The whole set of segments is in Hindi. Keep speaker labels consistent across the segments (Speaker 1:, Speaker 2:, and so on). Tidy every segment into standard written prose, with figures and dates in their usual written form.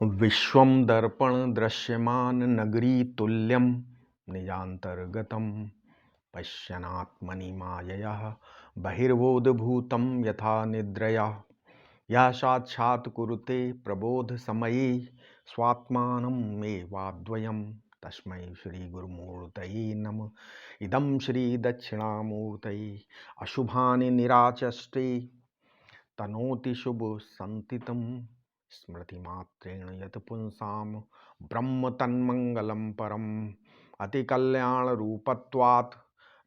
Speaker 1: विश्वं दर्पण दृश्यमान नगरी तुल्यं निजान्तर्गतं पश्यन्नात्मनि मायया बहिर्बोधभूतं यथा निद्रया या साक्षात् कुरुते प्रबोधसमये स्वात्मानमेवाद्वयं तस्मै श्रीगुरुमूर्तये नमः। इदं श्रीदक्षिणामूर्तये अशुभानि निराचष्टे तनोति शुभ संतितं स्मृतिमात्रेण यत पुंसाम ब्रह्म तन्मंगलम परम अति कल्याण रूपत्वात्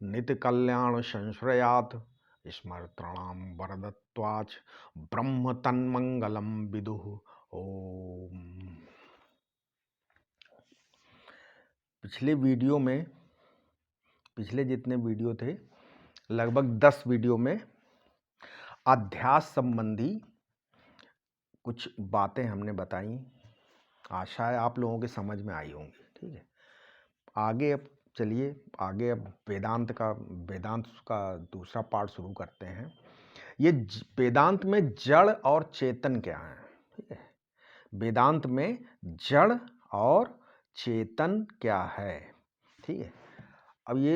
Speaker 1: नित्य कल्याण संश्रयात् स्मर्तृणाम वरदत्वाच ब्रह्म तन्मंगलम विदुः। ओम। पिछले जितने वीडियो थे लगभग 10 वीडियो में अध्यास संबंधी कुछ बातें हमने बताई। आशा है आप लोगों के समझ में आई होंगी। ठीक है, आगे अब वेदांत का दूसरा पार्ट शुरू करते हैं। ये वेदांत में जड़ और चेतन क्या है। ठीक है, वेदांत में जड़ और चेतन क्या है। ठीक है, अब ये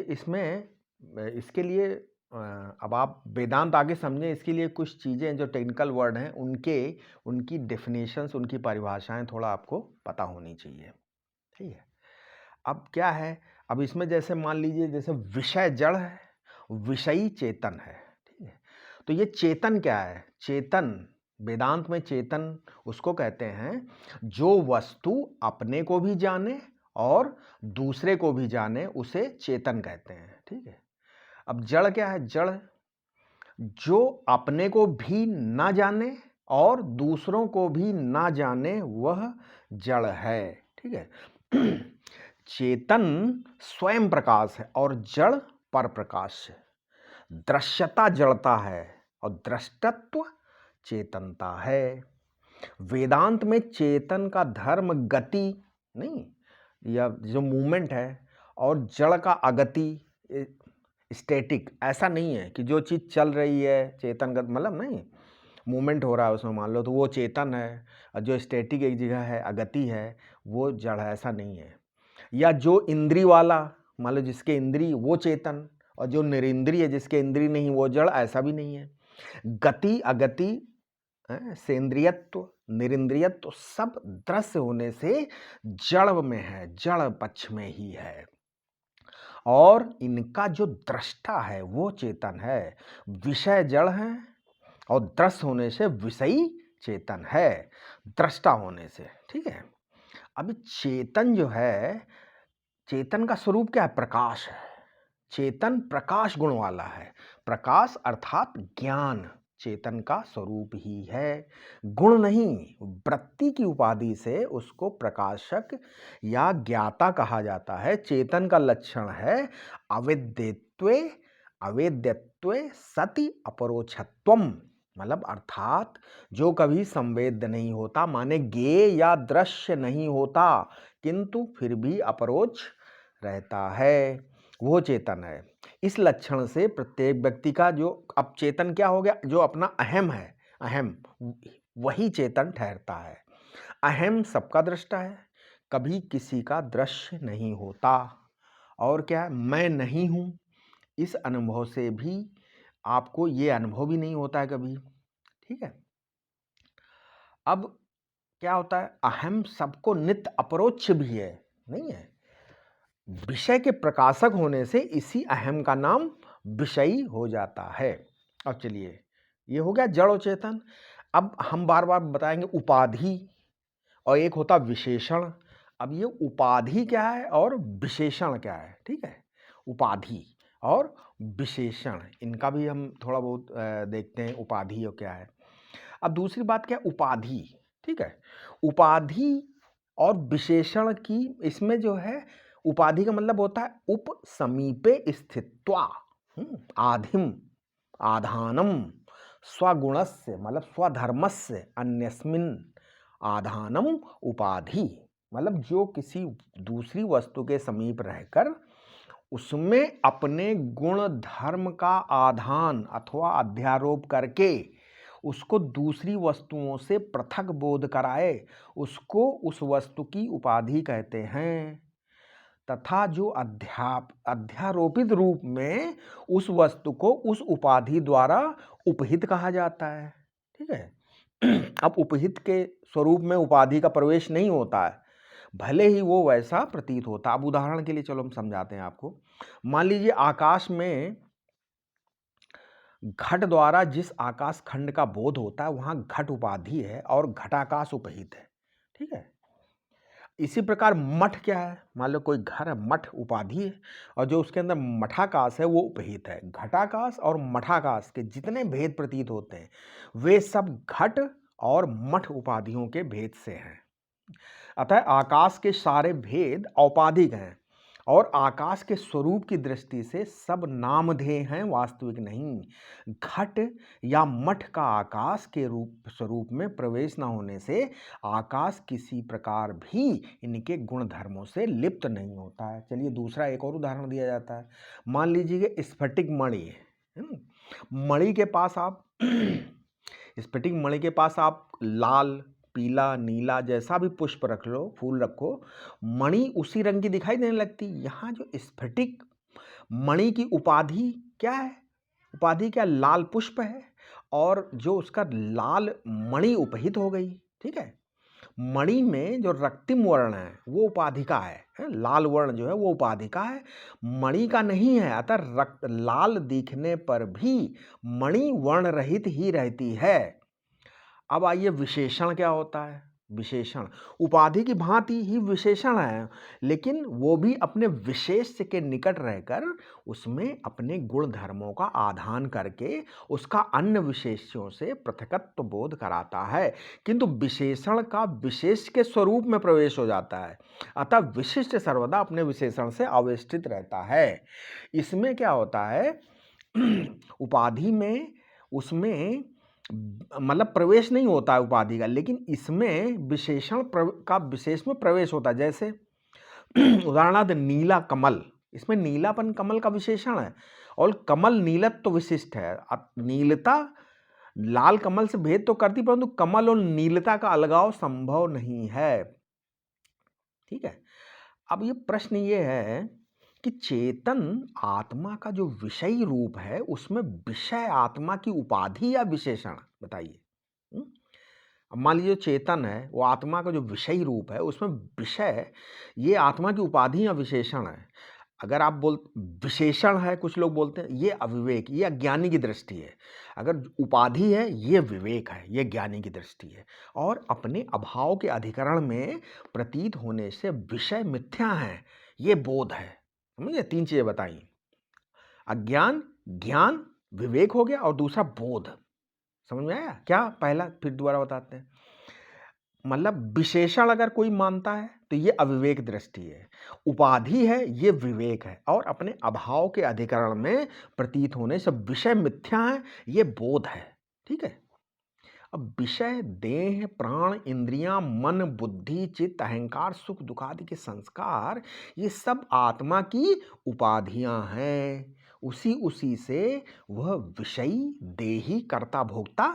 Speaker 1: इसके लिए अब आप वेदांत आगे समझें, इसके लिए कुछ चीज़ें जो टेक्निकल वर्ड हैं उनकी डेफिनेशंस, उनकी परिभाषाएं थोड़ा आपको पता होनी चाहिए। ठीक है, अब क्या है, अब इसमें जैसे मान लीजिए जैसे विषय जड़ है, विषयी चेतन है। ठीक है, तो ये चेतन क्या है? चेतन, वेदांत में चेतन उसको कहते हैं जो वस्तु अपने को भी जाने और दूसरे को भी जाने, उसे चेतन कहते हैं। ठीक है, अब जड़ क्या है? जड़ जो अपने को भी ना जाने और दूसरों को भी ना जाने, वह जड़ है। ठीक है, चेतन स्वयं प्रकाश है और जड़ पर प्रकाश है। दृश्यता जड़ता है और दृष्टत्व चेतनता है। वेदांत में चेतन का धर्म गति नहीं, या जो मूवमेंट है, और जड़ का अगति, स्टैटिक, ऐसा नहीं है कि जो चीज़ चल रही है चेतन का मतलब नहीं, मूवमेंट हो रहा है उसमें मान लो तो वो चेतन है, और जो स्टैटिक एक जगह है, अगति है, वो जड़ है, ऐसा नहीं है। या जो इंद्री वाला मान लो जिसके इंद्री वो चेतन, और जो निरिंद्रिय है जिसके इंद्री नहीं वो जड़, ऐसा भी नहीं है। गति अगति, सेंद्रियत्व निरिंद्रियत्व सब दृश्य होने से जड़ में है, जड़ पक्ष में ही है, और इनका जो दृष्टा है वो चेतन है। विषय जड़ है और दृश्य होने से विषयी चेतन है, दृष्टा होने से। ठीक है, अभी चेतन जो है, चेतन का स्वरूप क्या है? प्रकाश है। चेतन प्रकाश गुण वाला है। प्रकाश अर्थात ज्ञान चेतन का स्वरूप ही है, गुण नहीं। वृत्ति की उपाधि से उसको प्रकाशक या ज्ञाता कहा जाता है। चेतन का लक्षण है अवेद्यत्वे सति अपरोक्षत्वम, मतलब अर्थात जो कभी संवेद नहीं होता, माने ज्ञेय या दृश्य नहीं होता, किंतु फिर भी अपरोक्ष रहता है, वो चेतन है। इस लक्षण से प्रत्येक व्यक्ति का जो, अब चेतन क्या हो गया? जो अपना अहम है, अहम, वही चेतन ठहरता है। अहम सबका दृष्टा है, कभी किसी का दृश्य नहीं होता। और क्या है? मैं नहीं हूं, इस अनुभव से भी आपको ये अनुभव भी नहीं होता है कभी। ठीक है, अब क्या होता है? अहम सबको नित्य अपरोक्ष भी है, नहीं है। विषय के प्रकाशक होने से इसी अहम का नाम विषयी हो जाता है। अब चलिए, ये हो गया जड़ और चेतन। अब हम बार बार बताएंगे उपाधि, और एक होता विशेषण। अब ये उपाधि क्या है और विशेषण क्या है? ठीक है, उपाधि और विशेषण, इनका भी हम थोड़ा बहुत देखते हैं, उपाधि और क्या है। अब दूसरी बात क्या है? उपाधि। ठीक है, उपाधि और विशेषण की, इसमें जो है उपाधि का मतलब होता है उप समीपे स्थित्वा, आधिम आधानम स्वगुणस्य, मतलब स्वधर्मस्य अन्यस्मिन आधानम उपाधि, मतलब जो किसी दूसरी वस्तु के समीप रहकर उसमें अपने गुण धर्म का आधान अथवा अध्यारोप करके उसको दूसरी वस्तुओं से पृथक बोध कराए, उसको उस वस्तु की उपाधि कहते हैं। तथा जो अध्यारोपित रूप में उस वस्तु को उस उपाधि द्वारा उपहित कहा जाता है। ठीक है। अब उपहित के स्वरूप में उपाधि का प्रवेश नहीं होता है, भले ही वो वैसा प्रतीत होता। अब उदाहरण के लिए चलो हम समझाते हैं आपको। मान लीजिए आकाश में घट द्वारा जिस आकाश खंड का बोध होता है वहां घट उपाधि है और घटाकाश उपहित है। ठीक है। इसी प्रकार मठ क्या है, मान लो कोई घर है, मठ उपाधि है और जो उसके अंदर मठाकाश है वो उपहित है। घटाकाश और मठाकाश के जितने भेद प्रतीत होते हैं वे सब घट और मठ उपाधियों के भेद से हैं। अतः आकाश के सारे भेद औपाधिक हैं और आकाश के स्वरूप की दृष्टि से सब नामधेय हैं, वास्तविक नहीं। घट या मठ का आकाश के स्वरूप में प्रवेश न होने से आकाश किसी प्रकार भी इनके गुण धर्मों से लिप्त नहीं होता है। चलिए दूसरा एक और उदाहरण दिया जाता है। मान लीजिए कि स्फटिक मणि है। मणि के पास आप स्फटिक मणि के पास आप लाल, पीला, नीला जैसा भी पुष्प रख लो, फूल रखो, मणि उसी रंग की दिखाई देने लगती। यहाँ जो स्फटिक मणि की उपाधि क्या है? उपाधि क्या? लाल पुष्प है और जो उसका लाल मणि उपहित हो गई। ठीक है। मणि में जो रक्तिम वर्ण है वो उपाधिका है, लाल वर्ण जो है वो उपाधिका है, मणि का नहीं है। अतः लाल दिखने पर भी मणि वर्ण रहित ही रहती है। अब आइए विशेषण क्या होता है। विशेषण उपाधि की भांति ही विशेषण है, लेकिन वो भी अपने विशेष के निकट रहकर उसमें अपने गुण धर्मों का आधान करके उसका अन्य विशेषों से पृथकत्व बोध कराता है, किंतु विशेषण का विशेष के स्वरूप में प्रवेश हो जाता है। अतः विशिष्ट सर्वदा अपने विशेषण से अवेष्टित रहता है। इसमें क्या होता है, उपाधि में उसमें मतलब प्रवेश नहीं होता है उपाधि का, लेकिन इसमें विशेषण का विशेष में प्रवेश होता है। जैसे उदाहरणार्थ नीला कमल, इसमें नीलापन कमल का विशेषण है और कमल नीलत्व तो विशिष्ट है। नीलता लाल कमल से भेद तो करती, परंतु कमल और नीलता का अलगाव संभव नहीं है। ठीक है। अब ये प्रश्न ये है कि चेतन आत्मा का जो विषयी रूप है उसमें विषय आत्मा की उपाधि या विशेषण, बताइए। अब मान लीजिए चेतन है, वो आत्मा का जो विषयी रूप है उसमें विषय ये आत्मा की उपाधि या विशेषण है। अगर आप विशेषण है, कुछ लोग बोलते हैं ये अविवेक, ये अज्ञानी की दृष्टि है। अगर उपाधि है ये विवेक है, ये ज्ञानी की दृष्टि है। और अपने अभाव के अधिकरण में प्रतीत होने से विषय मिथ्या है, ये बोध है। समझे? तीन चीजें बताई, अज्ञान, ज्ञान, विवेक हो गया और दूसरा बोध। समझ में आया क्या? पहला फिर दोबारा बताते हैं। मतलब विशेषण अगर कोई मानता है तो ये अविवेक दृष्टि है, उपाधि है ये विवेक है, और अपने अभाव के अधिकरण में प्रतीत होने से विषय मिथ्या है, ये बोध है। ठीक है। अब विषय देह, प्राण, इंद्रियां, मन, बुद्धि, चित्त, अहंकार, सुख दुख आदि के संस्कार, ये सब आत्मा की उपाधियां हैं। उसी से वह विषयी, देही, कर्ता, भोक्ता,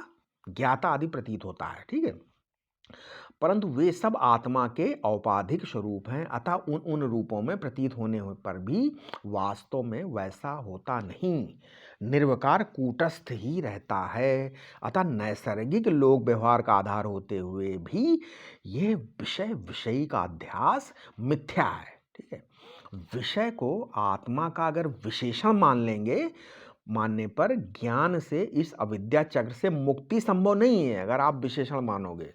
Speaker 1: ज्ञाता आदि प्रतीत होता है। ठीक है। परंतु वे सब आत्मा के औपाधिक स्वरूप हैं, अतः उन रूपों में प्रतीत होने पर भी वास्तव में वैसा होता नहीं, निर्विकार कूटस्थ ही रहता है। अतः नैसर्गिक लोक व्यवहार का आधार होते हुए भी यह विषयी का अध्यास मिथ्या है। ठीक है। विषय को आत्मा का अगर विशेषण मान लेंगे, मानने पर ज्ञान से इस अविद्या चक्र से मुक्ति संभव नहीं है। अगर आप विशेषण मानोगे,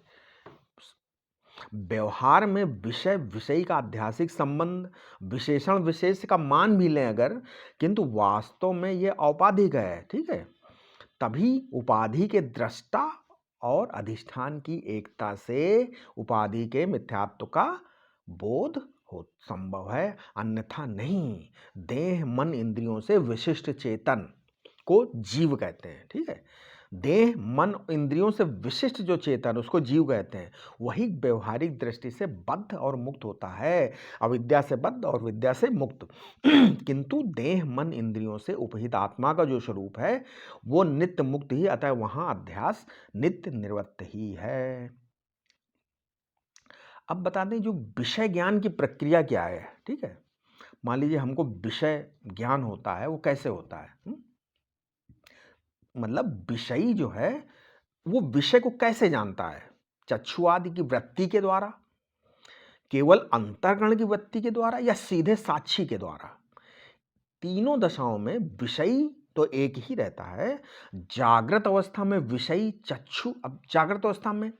Speaker 1: व्यवहार में विषय विषयी का आध्यासिक संबंध विशेषण विशेष का मान भी लें अगर, किंतु वास्तव में यह औपाधिक है। ठीक है। तभी उपाधि के दृष्टा और अधिष्ठान की एकता से उपाधि के मिथ्यात्व का बोध हो संभव है, अन्यथा नहीं। देह, मन, इंद्रियों से विशिष्ट चेतन को जीव कहते हैं। ठीक है। देह मन इंद्रियों से विशिष्ट जो चेतन उसको जीव कहते हैं, वही व्यवहारिक दृष्टि से बद्ध और मुक्त होता है, अविद्या से बद्ध और विद्या से मुक्त। किंतु देह मन इंद्रियों से उपहित आत्मा का जो स्वरूप है वो नित्य मुक्त ही, अतः वहां अध्यास नित्य निवृत्त ही है। अब बता दें जो विषय ज्ञान की प्रक्रिया क्या है। ठीक है, मान लीजिए हमको विषय ज्ञान होता है, वो कैसे होता है? मतलब विषयी जो है वो विषय को कैसे जानता है? चक्षु आदि की वृत्ति के द्वारा, केवल अंतःकरण की वृत्ति के द्वारा, या सीधे साक्षी के द्वारा? तीनों दशाओं में विषयी तो एक ही रहता है। जागृत अवस्था में विषयी चक्षु, अब जागृत अवस्था में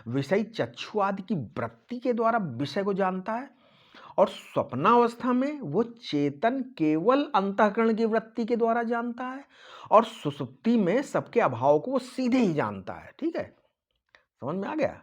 Speaker 1: विषयी चक्षु आदि की वृत्ति के द्वारा विषय को जानता है, और स्वप्नावस्था में वो चेतन केवल अंतःकरण की वृत्ति के द्वारा जानता है, और सुषुप्ति में सबके अभाव को वो सीधे ही जानता है। ठीक है, समझ में आ गया?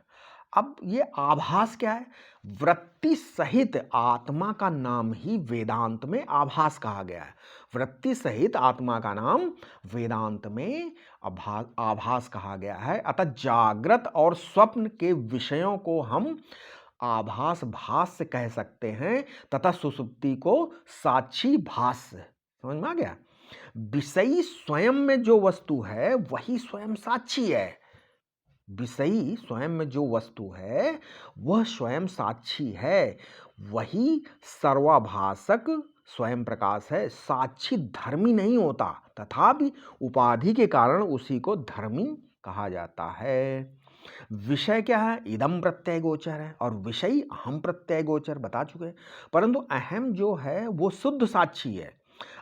Speaker 1: अब ये आभास क्या है? वृत्ति सहित आत्मा का नाम ही वेदांत में आभास कहा गया है। वृत्ति सहित आत्मा का नाम वेदांत में आभास कहा गया है। अतः जागृत और स्वप्न के विषयों को हम आभास भास कह सकते हैं, तथा सुषुप्ति को साक्षी भास। समझ में आ गया? विषयी स्वयं में जो वस्तु है वही स्वयं साक्षी है। विषयी स्वयं में जो वस्तु है वह स्वयं साक्षी है, वही सर्वाभासक स्वयं प्रकाश है। साक्षी धर्मी नहीं होता, तथापि उपाधि के कारण उसी को धर्मी कहा जाता है। विषय क्या है? इदम प्रत्यय गोचर है, और विषयी अहम प्रत्यय गोचर बता चुके हैं। परंतु अहम जो है वो शुद्ध साक्षी है,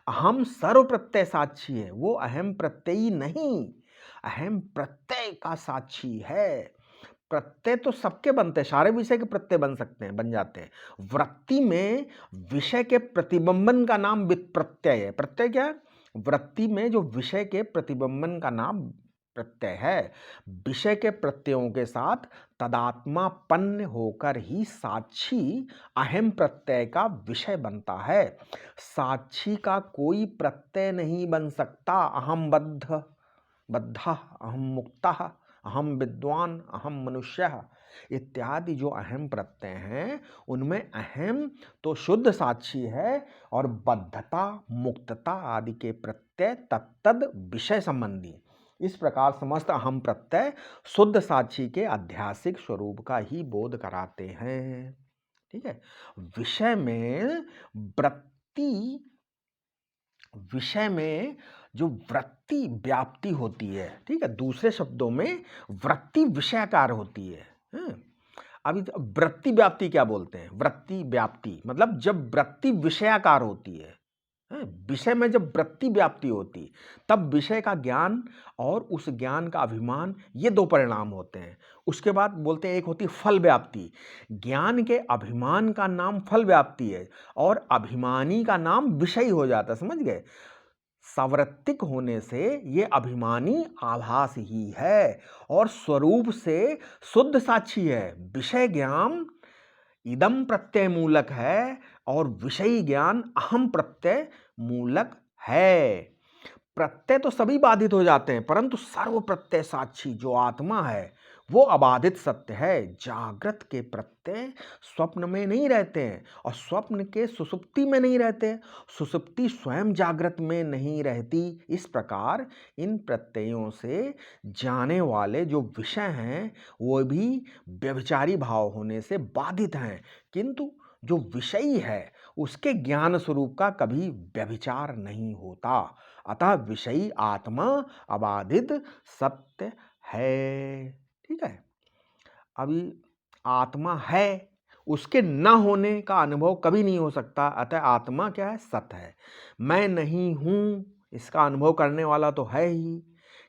Speaker 1: अहम सर्व प्रत्यय साक्षी है, वो अहम प्रत्ययी नहीं, अहम प्रत्यय का साक्षी है। प्रत्यय तो सबके बनते हैं, सारे विषय के प्रत्यय बन सकते हैं, बन जाते हैं। वृत्ति में विषय के प्रतिबिंबन का नाम प्रत्यय है। प्रत्यय क्या है? वृत्ति में जो विषय के प्रतिबिंबन का नाम प्रत्यय है। विषय के प्रत्ययों के साथ तदात्मापन्न होकर ही साक्षी अहम प्रत्यय का विषय बनता है। साक्षी का कोई प्रत्यय नहीं बन सकता। अहम बद्धा, अहम मुक्ता, अहम विद्वान, अहम मनुष्य इत्यादि जो अहम प्रत्यय हैं उनमें अहम तो शुद्ध साक्षी है, और बद्धता मुक्तता आदि के प्रत्यय तत्तद विषय संबंधी। इस प्रकार समस्त अहम प्रत्यय शुद्ध साक्षी के आध्यासिक स्वरूप का ही बोध कराते हैं। ठीक है, विषय में वृत्ति, विषय में जो वृत्ति व्याप्ति होती है, ठीक है, दूसरे शब्दों में वृत्ति विषयाकार होती है। अभी वृत्ति व्याप्ति क्या बोलते हैं? वृत्ति व्याप्ति मतलब जब वृत्ति विषयाकार होती है, विषय में जब वृत्ति व्याप्ति होती तब विषय का ज्ञान और उस ज्ञान का अभिमान, ये दो परिणाम होते हैं। उसके बाद बोलते हैं एक होती फल व्याप्ति। ज्ञान के अभिमान का नाम फल व्याप्ति है, और अभिमानी का नाम विषय हो जाता है। समझ गए? सावृत्तिक होने से ये अभिमानी आभास ही है, और स्वरूप से शुद्ध साक्षी है। विषय ज्ञान इदम प्रत्यय मूलक है, और विषयी ज्ञान अहम प्रत्यय मूलक है। प्रत्यय तो सभी बाधित हो जाते हैं, परंतु सर्व प्रत्यय साक्षी जो आत्मा है वो अबाधित सत्य है। जागृत के प्रत्यय स्वप्न में नहीं रहते हैं, और स्वप्न के सुषुप्ति में नहीं रहते, सुषुप्ति स्वयं जागृत में नहीं रहती। इस प्रकार इन प्रत्ययों से जाने वाले जो विषय हैं वो भी व्यभिचारी भाव होने से बाधित हैं, किंतु जो विषयी है उसके ज्ञान स्वरूप का कभी व्यभिचार नहीं होता। अतः विषयी आत्मा अबाधित सत्य है। ठीक है, अभी आत्मा है, उसके न होने का अनुभव कभी नहीं हो सकता। अतः आत्मा क्या है? सत्य है। मैं नहीं हूं इसका अनुभव करने वाला तो है ही,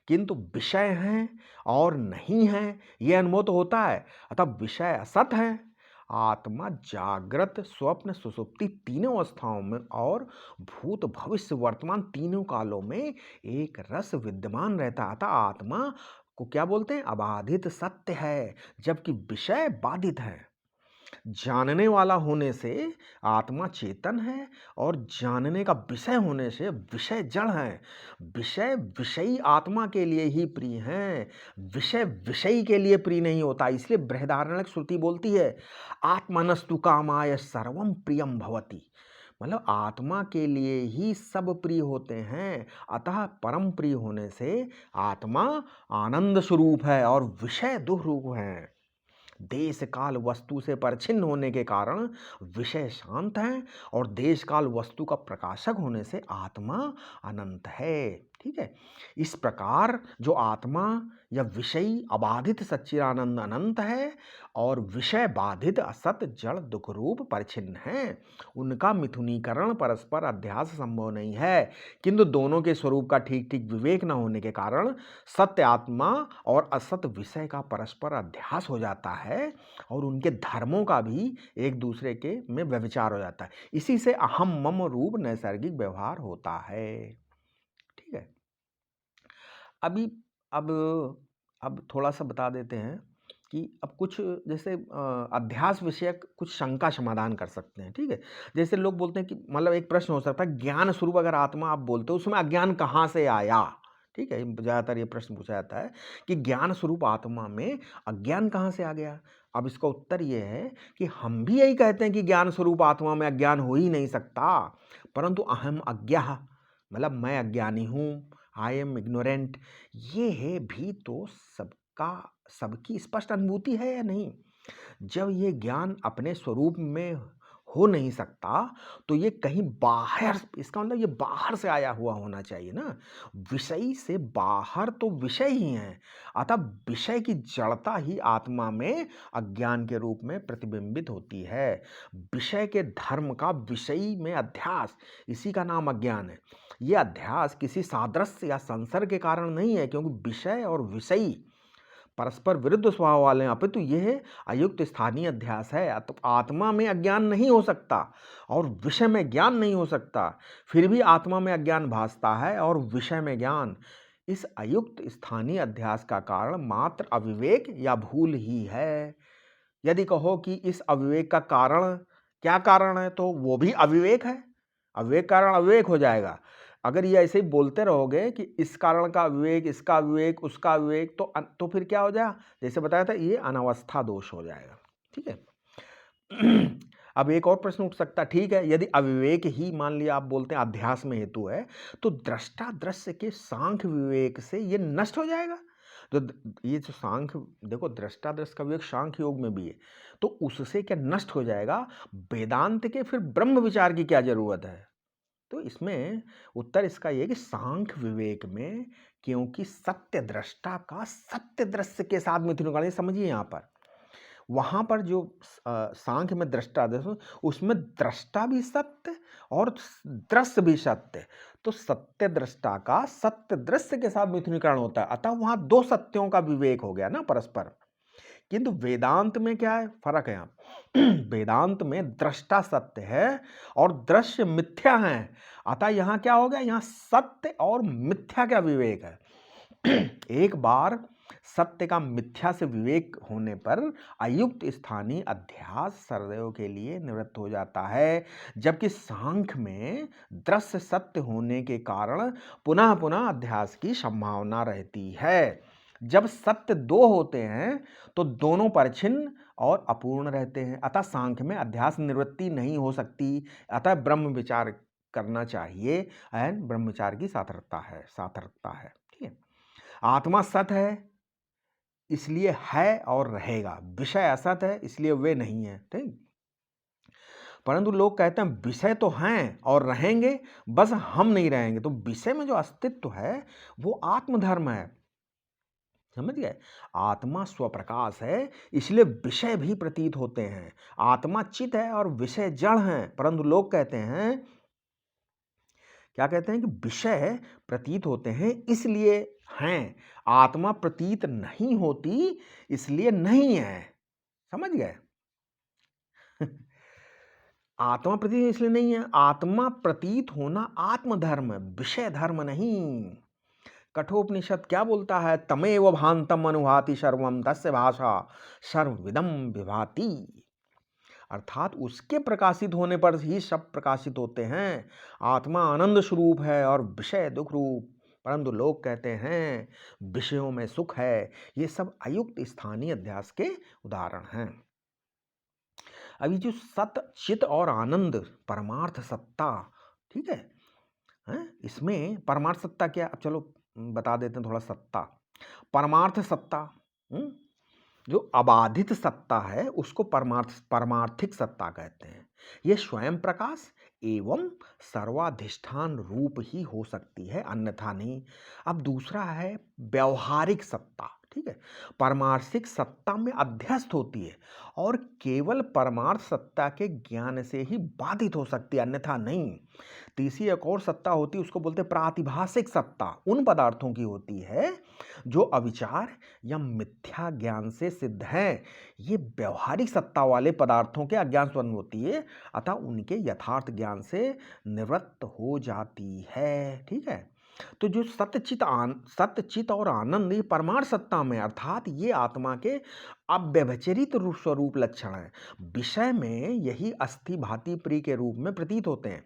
Speaker 1: किंतु विषय हैं और नहीं है यह अनुभव तो होता है। अतः विषय असत है। आत्मा जागृत स्वप्न सुषुप्ति तीनों अवस्थाओं में और भूत भविष्य वर्तमान तीनों कालों में एक रस विद्यमान रहता है। अतः आत्मा को क्या बोलते हैं? अबाधित सत्य है, जबकि विषय बाधित है। जानने वाला होने से आत्मा चेतन है और जानने का विषय होने से विषय जड़ है। विषय विषयी आत्मा के लिए ही प्रिय हैं, विषय विषयी के लिए प्रिय नहीं होता। इसलिए बृहदारण्यक श्रुति बोलती है आत्मनस्तु कामाय सर्वम प्रियम भवति। मतलब आत्मा के लिए ही सब प्रिय होते हैं। अतः परम प्रिय होने से आत्मा आनंद स्वरूप है और विषय दुख रूप है। देश काल वस्तु से परिच्छिन्न होने के कारण विषय शांत हैं और देश काल वस्तु का प्रकाशक होने से आत्मा अनंत है। ठीक है, इस प्रकार जो आत्मा या विषयी अबाधित सच्चिदानंद अनंत है और विषय बाधित असत जड़ दुख रूप परिच्छिन्न है, उनका मिथुनीकरण परस्पर अध्यास संभव नहीं है। किंतु दोनों के स्वरूप का ठीक ठीक विवेक न होने के कारण सत्य आत्मा और असत विषय का परस्पर अध्यास हो जाता है और उनके धर्मों का भी एक दूसरे के में व्यभिचार हो जाता है। इसी से अहम मम रूप नैसर्गिक व्यवहार होता है। ठीक है, अभी अब थोड़ा सा बता देते हैं कि अब कुछ जैसे अध्यास विषयक कुछ शंका समाधान कर सकते हैं। ठीक है, जैसे लोग बोलते हैं कि मतलब एक प्रश्न हो सकता है ज्ञान स्वरूप अगर आत्मा आप बोलते हो उसमें अज्ञान कहाँ से आया। ठीक है, ज़्यादातर ये प्रश्न पूछा जाता है कि ज्ञान स्वरूप आत्मा में अज्ञान कहाँ से आ गया। अब इसका उत्तर ये है कि हम भी यही कहते हैं कि ज्ञान स्वरूप आत्मा में अज्ञान हो ही नहीं सकता, परंतु अहम अज्ञः मतलब मैं अज्ञानी हूँ, आई एम इग्नोरेंट, ये है भी तो सबकी स्पष्ट अनुभूति है या नहीं। जब ये ज्ञान अपने स्वरूप में हो नहीं सकता तो ये कहीं बाहर, इसका मतलब ये बाहर से आया हुआ होना चाहिए ना। विषय से बाहर तो विषय ही है, अतः विषय की जड़ता ही आत्मा में अज्ञान के रूप में प्रतिबिंबित होती है। विषय के धर्म का विषयी में अध्यास, इसी का नाम अज्ञान है। ये अध्यास किसी सादृश्य या संसर्ग के कारण नहीं है, क्योंकि विषय और विषयी परस्पर विरुद्ध स्वभाव वाले हैं, अपितु यह अयुक्त स्थानीय अध्यास है। तो आत्मा में अज्ञान नहीं हो सकता और विषय में ज्ञान नहीं हो सकता, फिर भी आत्मा में अज्ञान भासता है और विषय में ज्ञान। इस अयुक्त स्थानीय अध्यास का कारण मात्र अविवेक या भूल ही है। यदि कहो कि इस अविवेक का कारण क्या कारण है, तो वो भी अविवेक है। अविवेक कारण अविवेक हो जाएगा। अगर ये ऐसे ही बोलते रहोगे कि इस कारण का विवेक, इसका विवेक, उसका विवेक, तो फिर क्या हो जाएगा, जैसे बताया था, ये अनवस्था दोष हो जाएगा। ठीक है। अब एक और प्रश्न उठ सकता है, ठीक है, यदि अविवेक ही मान लिया आप बोलते हैं अध्यास में हेतु है, तो दृष्टा दृश्य के सांख्य विवेक से ये नष्ट हो जाएगा। तो ये जो सांख्य, देखो दृष्टा दृश्य का विवेक सांख्य योग में भी है, तो उससे क्या नष्ट हो जाएगा। वेदांत के फिर ब्रह्म विचार की क्या जरूरत है। तो इसमें उत्तर इसका ये कि सांख्य विवेक में, क्योंकि सत्य दृष्टा का सत्य दृश्य के साथ मिथुनीकरण, समझिए यहाँ पर, वहाँ पर जो सांख्य में दृष्टा दृश्य, उसमें दृष्टा भी सत्य और दृश्य भी सत्य, तो सत्य दृष्टा का सत्य दृश्य के साथ मिथुनीकरण होता है, अतः वहाँ दो सत्यों का विवेक हो गया ना परस्पर। किंतु वेदांत में क्या है, फर्क है यहाँ। वेदांत में दृष्टा सत्य है और दृश्य मिथ्या है, अतः यहाँ क्या हो गया, यहाँ सत्य और मिथ्या का विवेक है। एक बार सत्य का मिथ्या से विवेक होने पर अयुक्त स्थानीय अध्यास सर्वदैव के लिए निवृत्त हो जाता है, जबकि सांख्य में दृश्य सत्य होने के कारण पुनः पुनः अध्यास की संभावना रहती है। जब सत्य दो होते हैं तो दोनों परिच्छिन्न और अपूर्ण रहते हैं, अतः सांख्य में अध्यास निवृत्ति नहीं हो सकती, अतः ब्रह्म विचार करना चाहिए। एंड ब्रह्म विचार की सार्थकता है। ठीक है, आत्मा सत है इसलिए है और रहेगा, विषय असत है इसलिए वे नहीं है। ठीक, परंतु लोग कहते हैं विषय तो हैं और रहेंगे, बस हम नहीं रहेंगे। तो विषय में जो अस्तित्व है वो आत्मधर्म है, समझ गए। आत्मा स्वप्रकाश है इसलिए विषय भी प्रतीत होते हैं। आत्मा चित है और विषय जड़ हैं, परंतु लोग कहते हैं, क्या कहते हैं कि विषय प्रतीत होते हैं इसलिए हैं, आत्मा प्रतीत नहीं होती इसलिए नहीं है। समझ गए। आत्मा प्रतीत इसलिए नहीं है, आत्मा प्रतीत होना आत्मधर्म, विषय धर्म नहीं। कठोपनिषद क्या बोलता है, तमेव भान्तम अनुभाति सर्वम तस्य भाषा सर्वविदम विभाति। अर्थात उसके प्रकाशित होने पर ही सब प्रकाशित होते हैं। आत्मा आनंद स्वरूप है और विषय दुख रूप, परंतु लोग कहते हैं विषयों में सुख है। ये सब अयुक्त स्थानीय अध्यास के उदाहरण हैं। अभी जो सत चित और आनंद परमार्थ सत्ता, ठीक है, इसमें परमार्थ सत्ता क्या, अब चलो बता देते हैं थोड़ा। सत्ता, परमार्थ सत्ता, जो अबाधित सत्ता है उसको परमार्थिक सत्ता कहते हैं। यह स्वयं प्रकाश एवं सर्वाधिष्ठान रूप ही हो सकती है, अन्यथा नहीं। अब दूसरा है व्यवहारिक सत्ता, ठीक है, पारमार्थिक सत्ता में अध्यस्त होती है और केवल परमार्थ सत्ता के ज्ञान से ही बाधित हो सकती है, अन्यथा नहीं। तीसरी एक और सत्ता होती है, उसको बोलते हैं प्रातिभासिक सत्ता। उन पदार्थों की होती है जो अविचार या मिथ्या ज्ञान से सिद्ध हैं। ये व्यवहारिक सत्ता वाले पदार्थों के अज्ञान से उत्पन्न होती है, अतः उनके यथार्थ ज्ञान से निवृत्त हो जाती है, ठीक है। तो जो सत्यचित और आनंद ये परमार्थ सत्ता में, अर्थात ये आत्मा के अव्यभिचरित रूप स्वरूप लक्षण है। विषय में यही अस्थि भांति प्रिय के रूप में प्रतीत होते हैं।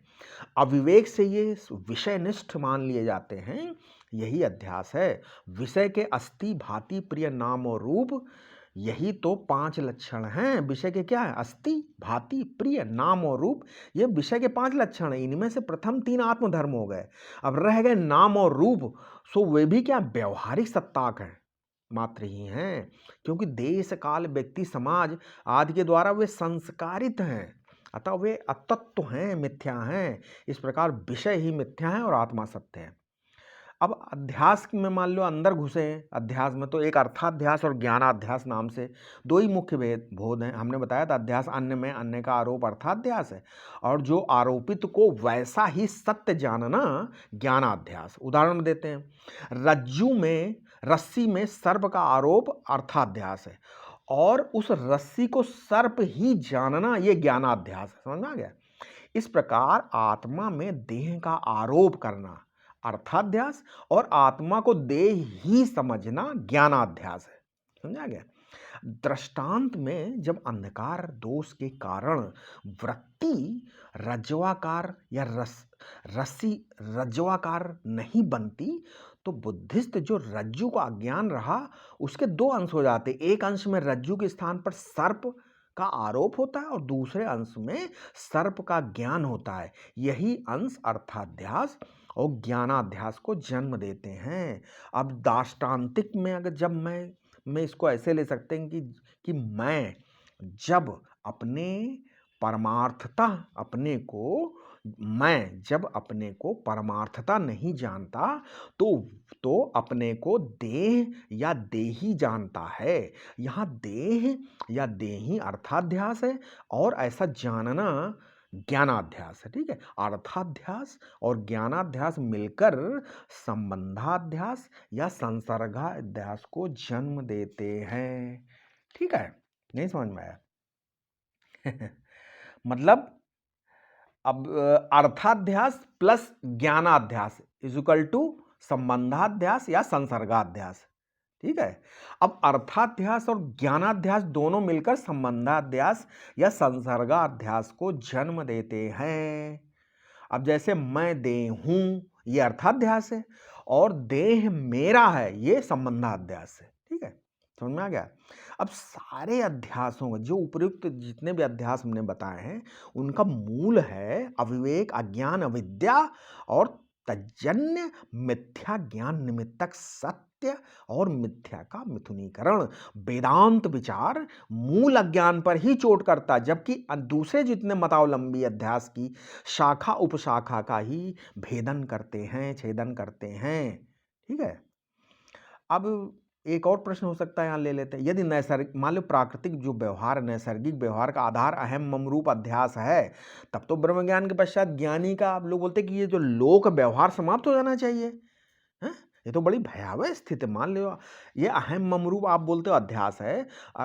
Speaker 1: अविवेक से ये विषयनिष्ठ मान लिए जाते हैं, यही अध्यास है। विषय के अस्थि भांति प्रिय नाम और रूप, यही तो 5 लक्षण हैं विषय के। क्या है? अस्थि भांति प्रिय नाम और रूप, ये विषय के 5 लक्षण हैं। इनमें से प्रथम 3 आत्मधर्म हो गए, अब रह गए नाम और रूप। सो वे भी क्या, व्यवहारिक सत्ताक हैं मात्र ही हैं, क्योंकि देश काल व्यक्ति समाज आदि के द्वारा वे संस्कारित हैं, अतः वे अतत्व हैं, मिथ्या हैं। इस प्रकार विषय ही मिथ्या है और आत्मा सत्य है। अब अध्यास में मान लो अंदर घुसे हैं अध्यास में, तो एक अर्थाध्यास और ज्ञानाध्यास नाम से 2 ही मुख्य बोध हैं। हमने बताया था अध्यास अन्य में, अन्य का आरोप अर्थाध्यास है, और जो आरोपित को वैसा ही सत्य जानना ज्ञानाध्यास। उदाहरण देते हैं, रज्जू में, रस्सी में सर्प का आरोप अर्थाध्यास है, और उस रस्सी को सर्प ही जानना ये ज्ञानाध्यास है। समझ में आ गया? इस प्रकार आत्मा में देह का आरोप करना अर्थाध्यास और आत्मा को देह ही समझना ज्ञानाध्यास है। समझा गया? दृष्टांत में जब अंधकार दोष के कारण वृत्ति रज्ज्वाकार या रस्सी रज्ज्वाकार नहीं बनती, तो बुद्धिस्ट जो रज्जु का अज्ञान रहा उसके 2 अंश हो जाते। एक अंश में रज्जु के स्थान पर सर्प का आरोप होता है और दूसरे अंश में सर्प का ज्ञान होता है। यही अंश अर्थाध्यास और ज्ञानाध्यास को जन्म देते हैं। अब दाष्टान्तिक में अगर जब मैं इसको ऐसे ले सकते हैं कि मैं जब अपने परमार्थता अपने को परमार्थता नहीं जानता, तो अपने को देह या देही जानता है। यहाँ देह या देही अर्थाध्यास है और ऐसा जानना ज्ञानाध्यास है, ठीक है। अर्थाध्यास और ज्ञानाध्यास मिलकर संबंधाध्यास या संसर्गाध्यास को जन्म देते हैं, ठीक है। नहीं समझ में आया? मतलब अब अर्थाध्यास प्लस ज्ञानाध्यास इज इक्वल टू संबंधाध्यास या संसर्गाध्यास, ठीक है। अब अर्थाध्यास और ज्ञानाध्यास दोनों मिलकर संबंधाध्यास या संसर्गाध्यास को जन्म देते हैं। अब जैसे मैं देह हूं, ये अर्थाध्यास है, और देह मेरा है, ये संबंधाध्यास है, ठीक है। समझ में आ गया? अब सारे अध्यासों का जो उपयुक्त जितने भी अध्यास हमने बताए हैं, उनका मूल है अविवेक, अज्ञान, अविद्या और तज्जन्य मिथ्या ज्ञान निमित्तक सत्य और मिथ्या का मिथुनीकरण। वेदांत विचार मूल अज्ञान पर ही चोट करता, जबकि दूसरे जितने मतावलंबी अध्यास की शाखा उपशाखा का ही भेदन करते हैं, छेदन करते हैं, ठीक है। अब एक और प्रश्न हो सकता है, यहाँ ले लेते हैं। यदि नैसर्गिक, मान लो प्राकृतिक जो व्यवहार, नैसर्गिक व्यवहार का आधार अहम मम रूप अध्यास है, तब तो ब्रह्म ज्ञान के पश्चात ज्ञानी का आप लोग बोलते हैं कि ये जो लोक व्यवहार समाप्त हो जाना चाहिए, है? ये तो बड़ी भयावह स्थिति। मान लो ये अहम मम रूप आप बोलते हो अध्यास है,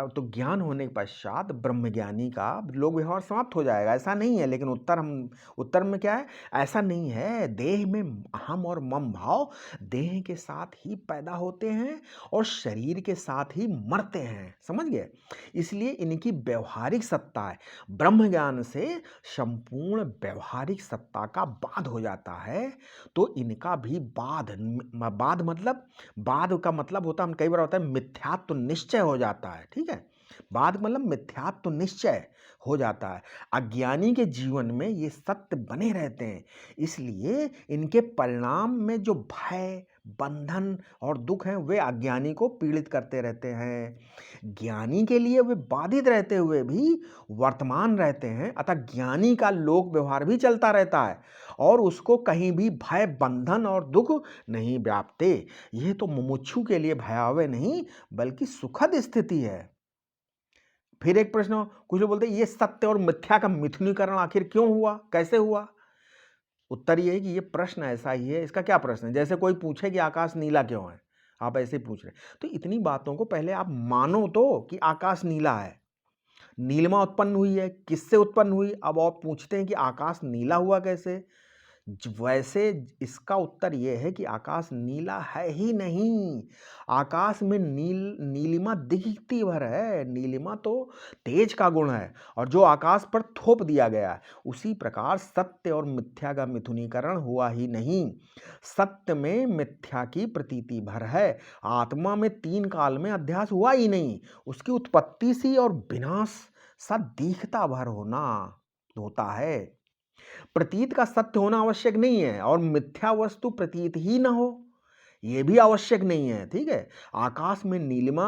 Speaker 1: तो ज्ञान होने के पश्चात ब्रह्मज्ञानी का लोक व्यवहार समाप्त हो जाएगा, ऐसा नहीं है। लेकिन उत्तर में क्या है, ऐसा नहीं है। देह में अहम और मम भाव देह के साथ ही पैदा होते हैं और शरीर के साथ ही मरते हैं, समझ गए। इसलिए इनकी व्यवहारिक सत्ता है, ब्रह्म ज्ञान से संपूर्ण व्यवहारिक सत्ता का बाध हो जाता है। तो इनका भी बाध का मतलब होता है, हम कई बार होता है मिथ्यात्व निश्चय हो जाता है, ठीक है। बाध मतलब मिथ्यात्व निश्चय हो जाता है। अज्ञानी के जीवन में ये सत्य बने रहते हैं, इसलिए इनके परिणाम में जो भय, बंधन और दुख हैं वे अज्ञानी को पीड़ित करते रहते हैं। ज्ञानी के लिए वे बाधित रहते हुए भी वर्तमान रहते हैं, अतः ज्ञानी का लोक व्यवहार भी चलता रहता है और उसको कहीं भी भय, बंधन और दुख नहीं व्यापते। यह तो मुमुक्षु के लिए भयावह नहीं बल्कि सुखद स्थिति है। फिर एक प्रश्न, कुछ लोग बोलते हैं ये सत्य और मिथ्या का मिथुनीकरण आखिर क्यों हुआ, कैसे हुआ? उत्तर ये है कि ये प्रश्न ऐसा ही है। इसका क्या प्रश्न है? जैसे कोई पूछे कि आकाश नीला क्यों है, आप ऐसे ही पूछ रहे। तो इतनी बातों को पहले आप मानो तो कि आकाश नीला है, नीलिमा उत्पन्न हुई है, किससे उत्पन्न हुई? अब आप पूछते हैं कि आकाश नीला हुआ कैसे? वैसे इसका उत्तर यह है कि आकाश नीला है ही नहीं। आकाश में नीलिमा दिखती भर है। नीलिमा तो तेज का गुण है और जो आकाश पर थोप दिया गया है। उसी प्रकार सत्य और मिथ्या का मिथुनीकरण हुआ ही नहीं। सत्य में मिथ्या की प्रतीति भर है। आत्मा में 3 काल में अध्यास हुआ ही नहीं। उसकी उत्पत्ति सी और विनाश सा दिखता भर होता है। प्रतीत का सत्य होना आवश्यक नहीं है और मिथ्या वस्तु प्रतीत ही न हो यह भी आवश्यक नहीं है, ठीक है। आकाश में नीलिमा,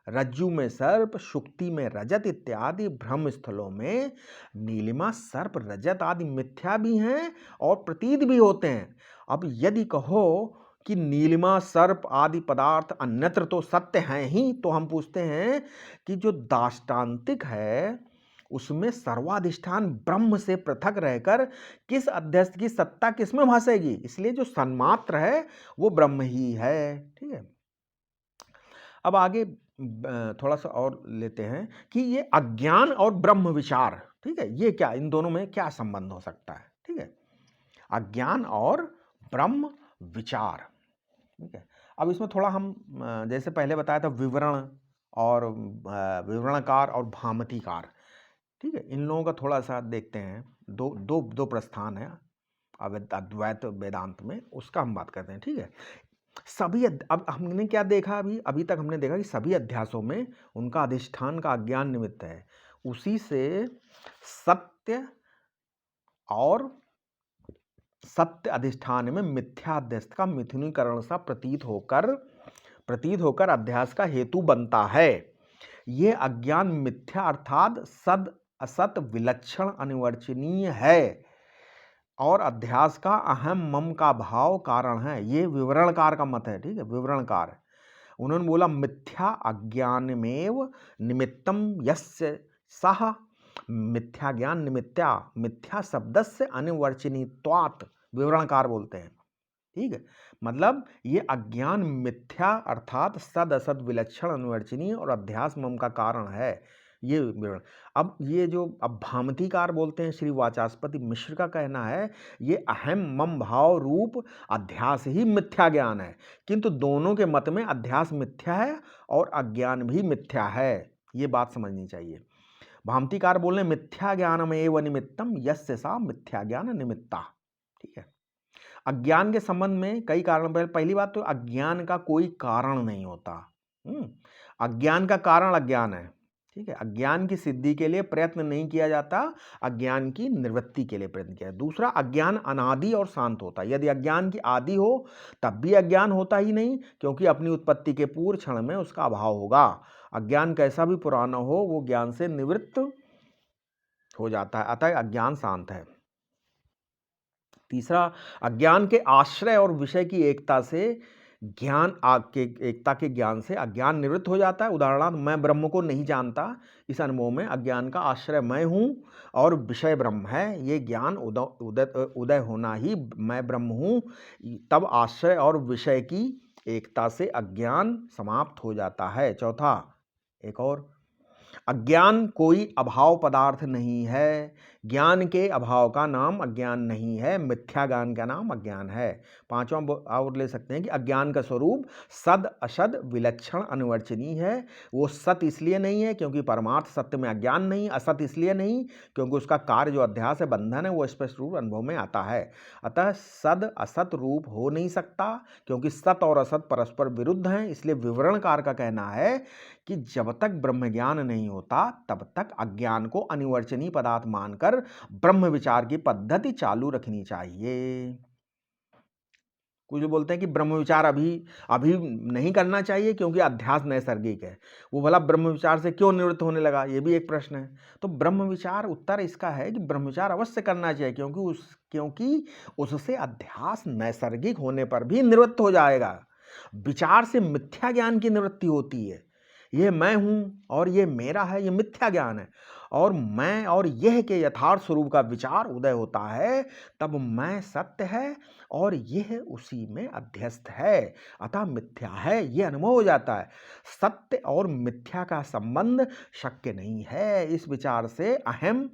Speaker 1: रज्जु में सर्प, शुक्ति में रजत इत्यादि भ्रम स्थलों में नीलिमा, सर्प, रजत आदि मिथ्या भी हैं और प्रतीत भी होते हैं। अब यदि कहो कि नीलिमा, सर्प आदि पदार्थ अन्यत्र तो सत्य हैं ही, तो हम पूछते हैं कि जो दाष्टान्तिक है उसमें सर्वाधिष्ठान ब्रह्म से पृथक रहकर किस अध्यस्त की सत्ता किसमें भासेगी? इसलिए जो सन्मात्र है वो ब्रह्म ही है, ठीक है। अब आगे थोड़ा सा और लेते हैं कि ये अज्ञान और ब्रह्म विचार, ठीक है, ये क्या, इन दोनों में क्या संबंध हो सकता है, ठीक है। अज्ञान और ब्रह्म विचार, ठीक है। अब इसमें थोड़ा हम जैसे पहले बताया था विवरण और विवरणकार और भामतीकार, ठीक है, इन लोगों का थोड़ा सा देखते हैं। दो प्रस्थान है अद्वैत वेदांत में, उसका हम बात करते हैं, ठीक है। अब हमने क्या देखा, अभी तक हमने देखा कि सभी अध्यासों में उनका अधिष्ठान का अज्ञान निमित्त है। उसी से सत्य और सत्य अधिष्ठान में मिथ्या अध्यस्त का मिथुनीकरण सा प्रतीत होकर अध्यास का हेतु बनता है। ये अज्ञान मिथ्या अर्थात सद असत विलक्षण अनिवर्चनीय है और अध्यास का अहम मम का भाव कारण है। ये विवरणकार का मत है, ठीक है, विवरणकार। उन्होंने बोला मिथ्या अज्ञानमेव निमित्तम यस्य सह मिथ्या ज्ञान निमित्या मिथ्या शब्दस्य अनिवर्चनीत्वात्, विवरणकार बोलते हैं, ठीक है। मतलब ये अज्ञान मिथ्या अर्थात सद असद विलक्षण अनिवर्चनीय और अध्यास मम का कारण है, ये विवरण। अब ये जो अब भामतीकार बोलते हैं, श्री वाचस्पति मिश्र का कहना है ये अहम मम भाव रूप अध्यास ही मिथ्या ज्ञान है, किंतु दोनों के मत में अध्यास मिथ्या है और अज्ञान भी मिथ्या है, ये बात समझनी चाहिए। भामतीकार बोल रहे मिथ्या ज्ञानमेव निमित्तम यस्य सा मिथ्या ज्ञान निमित्ता, ठीक है। अज्ञान के संबंध में कई कारण, पहली बात तो अज्ञान का कोई कारण नहीं होता। अज्ञान का कारण अज्ञान है, ठीक है। अज्ञान की सिद्धि के लिए प्रयत्न नहीं किया जाता, अज्ञान की निवृत्ति के लिए प्रयत्न किया। दूसरा, अज्ञान अनादि और शांत होता है। यदि अज्ञान की आदि हो तब भी अज्ञान होता ही नहीं, क्योंकि अपनी उत्पत्ति के पूर्व क्षण में उसका अभाव होगा। अज्ञान कैसा भी पुराना हो वो ज्ञान से निवृत्त हो जाता है, अतः अज्ञान शांत है। तीसरा, अज्ञान के आश्रय और विषय की एकता से एकता के ज्ञान से अज्ञान निवृत्त हो जाता है। उदाहरणार्थ, मैं ब्रह्म को नहीं जानता, इस अनुभव में अज्ञान का आश्रय मैं हूँ और विषय ब्रह्म है, ये ज्ञान उदय होना ही मैं ब्रह्म हूँ, तब आश्रय और विषय की एकता से अज्ञान समाप्त हो जाता है। चौथा, एक और, अज्ञान कोई अभाव पदार्थ नहीं है। ज्ञान के अभाव का नाम अज्ञान नहीं है, मिथ्या ज्ञान का नाम अज्ञान है। पांचवा और ले सकते हैं कि अज्ञान का स्वरूप सद असद विलक्षण अनिर्वचनीय है। वो सत्य इसलिए नहीं है क्योंकि परमार्थ सत्य में अज्ञान नहीं, असत्य इसलिए नहीं क्योंकि उसका कार्य जो अध्यास है, बंधन है, वो स्पष्ट रूप अनुभव में आता है। अतः सद असत रूप हो नहीं सकता क्योंकि सत और असत परस्पर विरुद्ध हैं। इसलिए विवरणकार का कहना है कि जब तक ब्रह्म ज्ञान नहीं होता तब तक अज्ञान को अनिर्वचनीय पदार्थ मानकर ब्रह्म विचार की पद्धति चालू रखनी चाहिए। कुछ बोलते हैं कि ब्रह्म विचार अभी नहीं करना चाहिए क्योंकि अध्यास नैसर्गिक है। वो भला ब्रह्म विचार से क्यों निवृत्त होने लगा, ये भी एक प्रश्न है। तो ब्रह्म विचार, उत्तर इसका है कि ब्रह्म विचार अवश्य करना चाहिए क्योंकि उससे अध्यास नैसर्गिक होने पर भी निवृत्त हो जाएगा। विचार से मिथ्या ज्ञान की निवृत्ति होती है। ये मैं हूँ और ये मेरा है, ये मिथ्या ज्ञान है। और मैं और यह के यथार्थ स्वरूप का विचार उदय होता है, तब मैं सत्य है और यह उसी में अध्यस्त है, अतः मिथ्या है, ये अनुभव हो जाता है। सत्य और मिथ्या का संबंध शक्य नहीं है। इस विचार से अहम,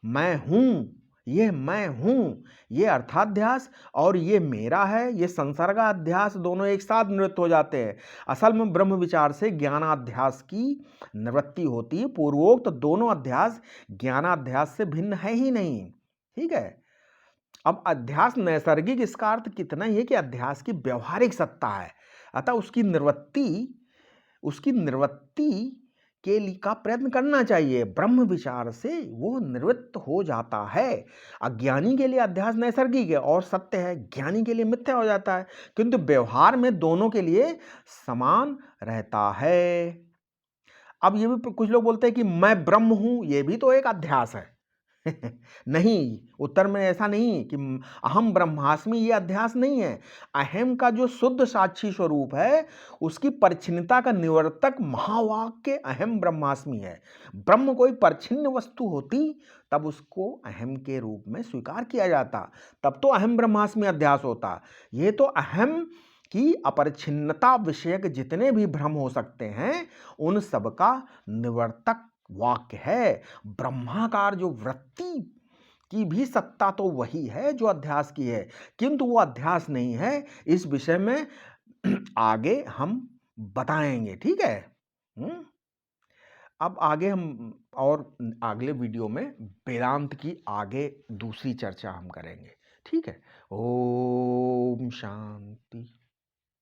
Speaker 1: मैं हूँ, मैं हूँ, ये अर्थाध्यास और ये मेरा है, ये संसर्गाध्यास दोनों एक साथ निवृत्त हो जाते हैं। असल में ब्रह्म विचार से ज्ञानाध्यास की निवृत्ति होती है। पूर्वोक्त दोनों अध्यास ज्ञानाध्यास से भिन्न है ही नहीं। ठीक है। अब अध्यास नैसर्गिक, इसका अर्थ कितना ही है कि अध्यास की व्यवहारिक सत्ता है, अतः उसकी निवृत्ति के लिए का प्रयत्न करना चाहिए। ब्रह्म विचार से वो निवृत्त हो जाता है। अज्ञानी के लिए अध्यास नैसर्गिक है और सत्य है, ज्ञानी के लिए मिथ्या हो जाता है, किंतु व्यवहार में दोनों के लिए समान रहता है। अब ये भी कुछ लोग बोलते हैं कि मैं ब्रह्म हूं, ये भी तो एक अध्यास है। नहीं, उत्तर में ऐसा नहीं कि अहम ब्रह्मास्मि, ये अध्यास नहीं है। अहम का जो शुद्ध साक्षी स्वरूप है, उसकी परिच्छिन्नता का निवर्तक महावाक्य अहम ब्रह्मास्मि है। ब्रह्म कोई परिच्छिन्न वस्तु होती तब उसको अहम के रूप में स्वीकार किया जाता, तब तो अहम ब्रह्मास्मि अध्यास होता। ये तो अहम की अपरिच्छिन्नता विषयक जितने भी भ्रम हो सकते हैं, उन सबका निवर्तक वाक्य है। ब्रह्माकार जो वृत्ति की भी सत्ता तो वही है जो अध्यास की है, किंतु वो अध्यास नहीं है। इस विषय में आगे हम बताएंगे। ठीक है। अब आगे हम और अगले वीडियो में वेदांत की आगे दूसरी चर्चा हम करेंगे। ठीक है। ओम शांति।